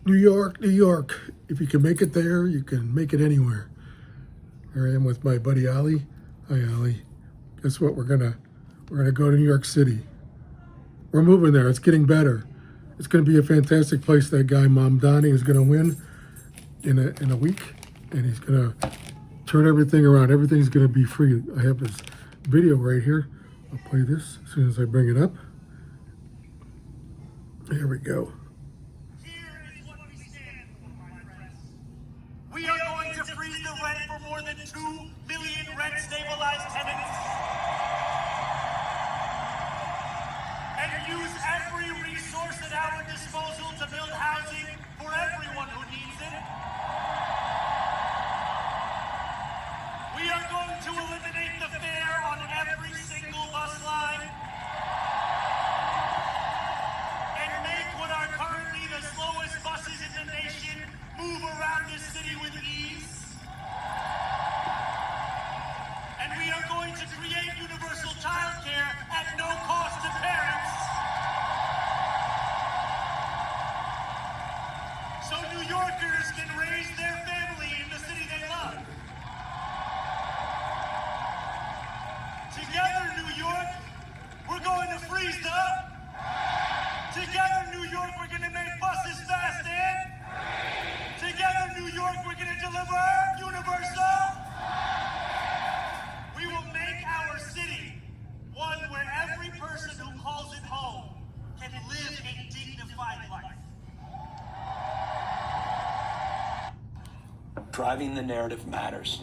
New York, New York. If you can make it there, you can make it anywhere. Here I am with my buddy Ali. Hi, Ali. Guess what? We're gonna go to New York City. We're moving there. It's getting better. It's gonna be a fantastic place. That guy Mamdani is gonna win in a week, and he's gonna turn everything around. Everything's gonna be free. I have this video right here. I'll play this as soon as I bring it up. Here we go. We are going to freeze the rent for more than 2 million rent-stabilized tenants and use every resource at our disposal to build housing for everyone who needs it. We are going to eliminate the fare on every single bus line and make what are currently the slowest buses in the nation move around this city with ease. And we are going to create universal childcare at no cost to parents. So New Yorkers can raise their family in the city they love. Together, New York, we're going to freeze the... Together, New York, we're going to make buses fast and... Together, New York, we're going to deliver universal. We will make our city one where every person who calls it home can live a dignified life. Driving the narrative matters.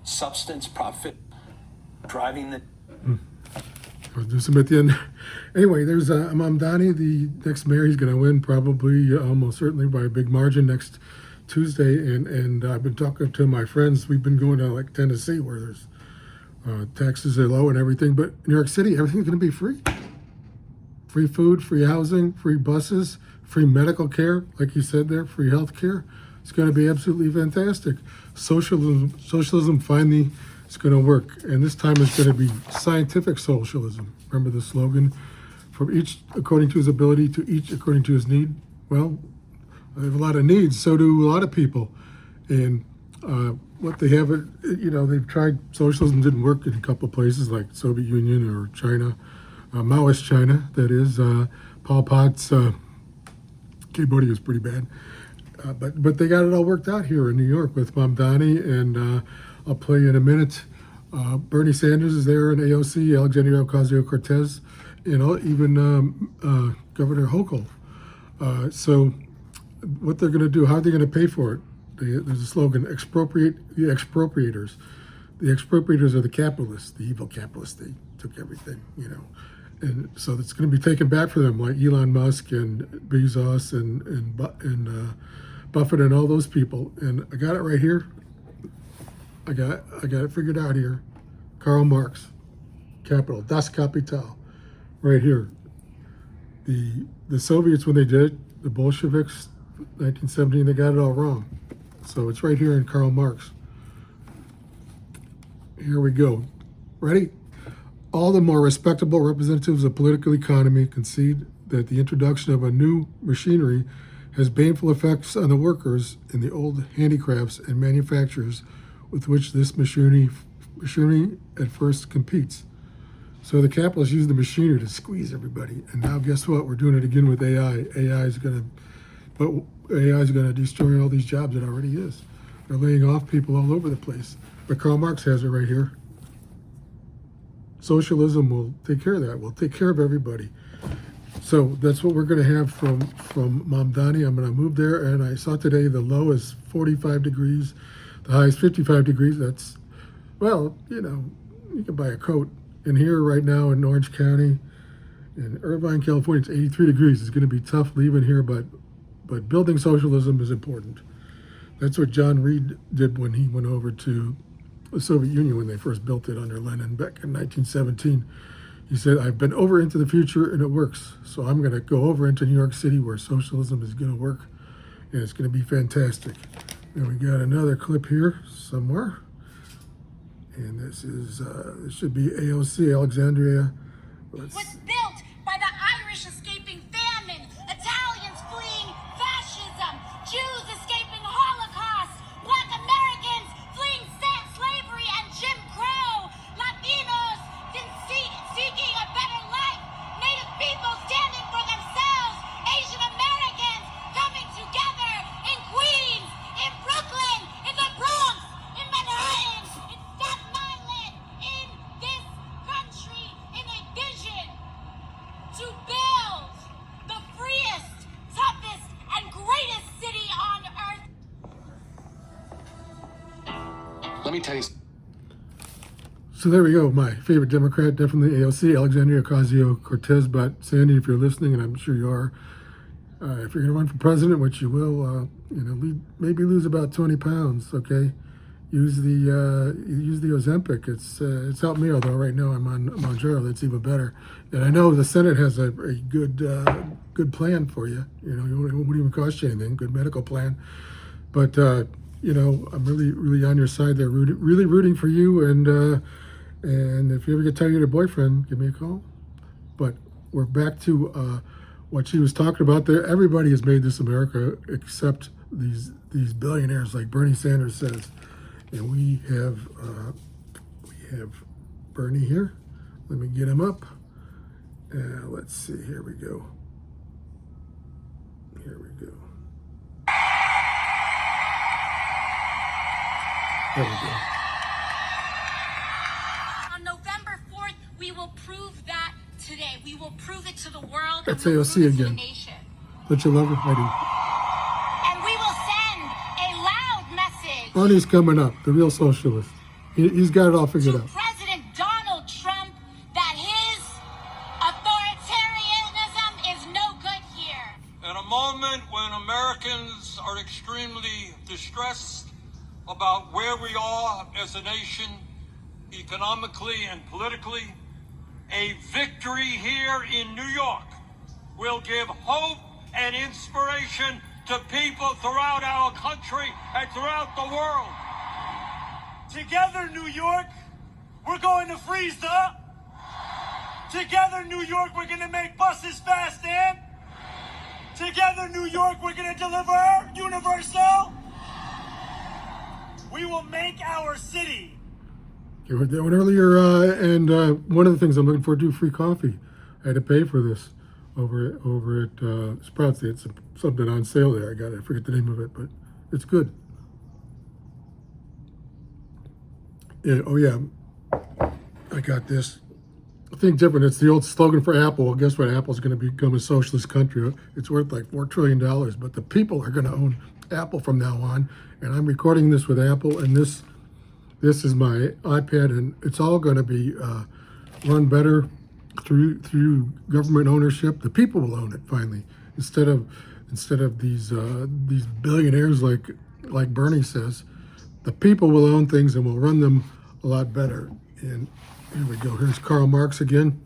Substance, profit, driving the... I'll do some at the end. Anyway, there's Mamdani, the next mayor. He's going to win probably, almost certainly by a big margin next Tuesday. And I've been talking to my friends. We've been going to like Tennessee where there's taxes are low and everything. But New York City, everything's going to be free. Free food, free housing, free buses, free medical care, like you said there, free health care. It's going to be absolutely fantastic. Socialism finally is going to work. And this time it's going to be scientific socialism. Remember the slogan? From each according to his ability, to each according to his need. Well, I have a lot of needs, so do a lot of people. And what they have, they've tried, socialism didn't work in a couple of places like Soviet Union or China, Maoist China, that is. Pol Pot's Cambodia was pretty bad. But they got it all worked out here in New York with Mamdani, and I'll play in a minute. Bernie Sanders is there in AOC, Alexandria Ocasio-Cortez, even Governor Hochul. So what they're going to do, how are they going to pay for it? There's a slogan, expropriate the expropriators. The expropriators are the capitalists, the evil capitalists. They took everything, And so it's going to be taken back for them, like Elon Musk and Bezos and Buffett and all those people. And I got it right here. I got it figured out here. Karl Marx, Capital, Das Kapital, right here. The Soviets, when they did it, the Bolsheviks, 1917, they got it all wrong. So it's right here in Karl Marx. Here we go. Ready? All the more respectable representatives of political economy concede that the introduction of a new machinery has baneful effects on the workers in the old handicrafts and manufacturers with which this machinery at first competes. So the capitalists use the machinery to squeeze everybody. And now guess what? We're doing it again with AI. AI is going to destroy all these jobs. It already is. They're laying off people all over the place. But Karl Marx has it right here. Socialism will take care of that. We'll take care of everybody. So that's what we're going to have from Mamdani. I'm going to move there, and I saw today the low is 45 degrees, the high is 55 degrees. That's, well, you can buy a coat. And here right now in Orange County, in Irvine, California, it's 83 degrees. It's going to be tough leaving here, but building socialism is important. That's what John Reed did when he went over to the Soviet Union when they first built it under Lenin back in 1917. He said, I've been over into the future and it works. So I'm going to go over into New York City where socialism is going to work, and it's going to be fantastic. And we got another clip here somewhere. And this is, this should be AOC, Alexandria. Was built by the Irish escaping famine, Italians fleeing fascism, Let me tell you. So there we go. My favorite Democrat, definitely AOC, Alexandria Ocasio-Cortez. But Sandy, if you're listening, and I'm sure you are, if you're going to run for president, which you will, maybe lose about 20 pounds. Okay, use the Ozempic. It's helped me. Although right now I'm on Mounjaro, that's even better. And I know the Senate has a good plan for you. It wouldn't even cost you anything. Good medical plan. But I'm really on your side there. Really rooting for you. And if you ever get tired of your boyfriend, give me a call. But we're back to what she was talking about there. Everybody has made this America except these billionaires, like Bernie Sanders says. And we have Bernie here. Let me get him up. Let's see. Here we go. There we go. On November 4th, we will prove that today. We will prove it to the world. That's and we'll AOC prove it to the again. nation. Don't you love her? I And we will send a loud message do. Bernie's coming up, the real socialist. He's got it all figured to out. President Donald Trump that his authoritarianism is no good here. In a moment when Americans are extremely distressed about where we are as a nation, economically and politically, a victory here in New York will give hope and inspiration to people throughout our country and throughout the world. Together, New York, we're going to freeze the. Together, New York, we're going to make buses fast and. Together, New York, we're going to deliver universal. We will make our city. You were doing earlier, and one of the things I'm looking forward to, free coffee. I had to pay for this over at Sprouts. They had something on sale there. I forget the name of it, but it's good. Yeah, oh yeah, I got this. Think different. It's the old slogan for Apple. Well, guess what? Apple's going to become a socialist country. It's worth like $4 trillion, but the people are going to own Apple from now on. And I'm recording this with Apple, and this is my iPad, and it's all going to be run better through government ownership. The people will own it finally, instead of these billionaires like Bernie says. The people will own things and will run them a lot better. And here we go. Here's Karl Marx again.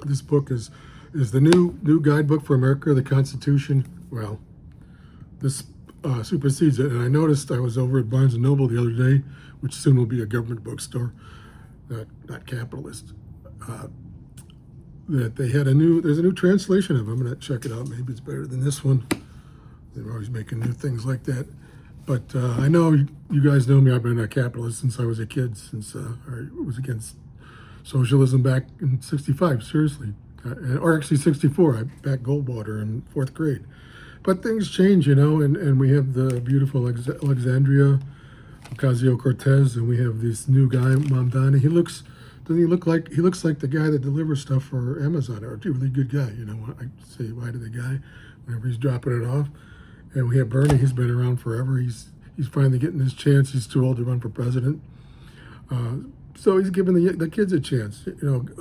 This book is the new guidebook for America, the Constitution. Well, this supersedes it. And I noticed I was over at Barnes & Noble the other day, which soon will be a government bookstore, not capitalist, that they had there's a new translation of them. I'm going to check it out. Maybe it's better than this one. They're always making new things like that. But I know you guys know me. I've been a capitalist since I was a kid, since I was against socialism back in '65, seriously. Or actually '64, I backed Goldwater in 4th grade. But things change, and we have the beautiful Alexandria Ocasio-Cortez, and we have this new guy, Mamdani. He looks like the guy that delivers stuff for Amazon, or a really good guy, I say bye to the guy whenever he's dropping it off. And we have Bernie. He's been around forever. He's finally getting his chance. He's too old to run for president. So he's giving the kids a chance.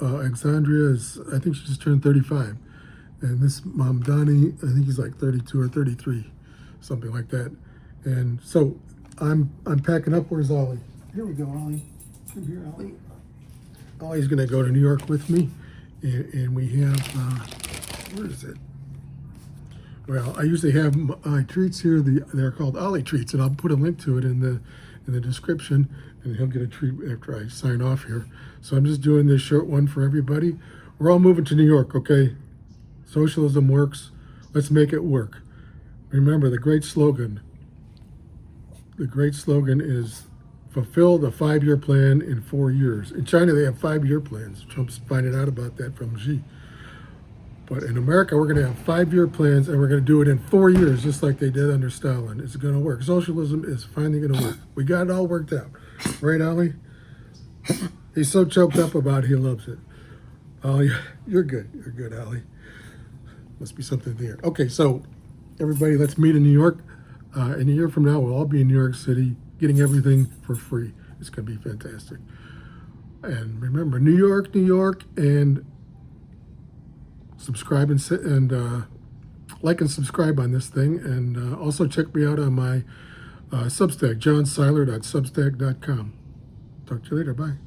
Alexandria I think she just turned 35. And this Mamdani, I think he's like 32 or 33, something like that. And so I'm packing up. Where's Ollie? Here we go, Ollie. Come here, Ollie. Ollie's going to go to New York with me. And we have, where is it? Well, I usually have my treats here. They're called Ollie treats, and I'll put a link to it in the description, and he'll get a treat after I sign off here. So I'm just doing this short one for everybody. We're all moving to New York, okay? Socialism works. Let's make it work. Remember the great slogan. The great slogan is fulfill the 5-year plan in 4 years. In China, they have 5-year plans. Trump's finding out about that from Xi. But in America, we're going to have 5-year plans, and we're going to do it in 4 years, just like they did under Stalin. It's going to work. Socialism is finally going to work. We got it all worked out. Right, Ollie? He's so choked up about it, he loves it. Ollie, you're good. You're good, Ollie. Must be something there. Okay, so everybody, let's meet in New York. In a year from now, we'll all be in New York City, getting everything for free. It's going to be fantastic. And remember, New York, New York, and subscribe and like and subscribe on this thing. And also check me out on my Substack, johnseiler.substack.com. Talk to you later. Bye.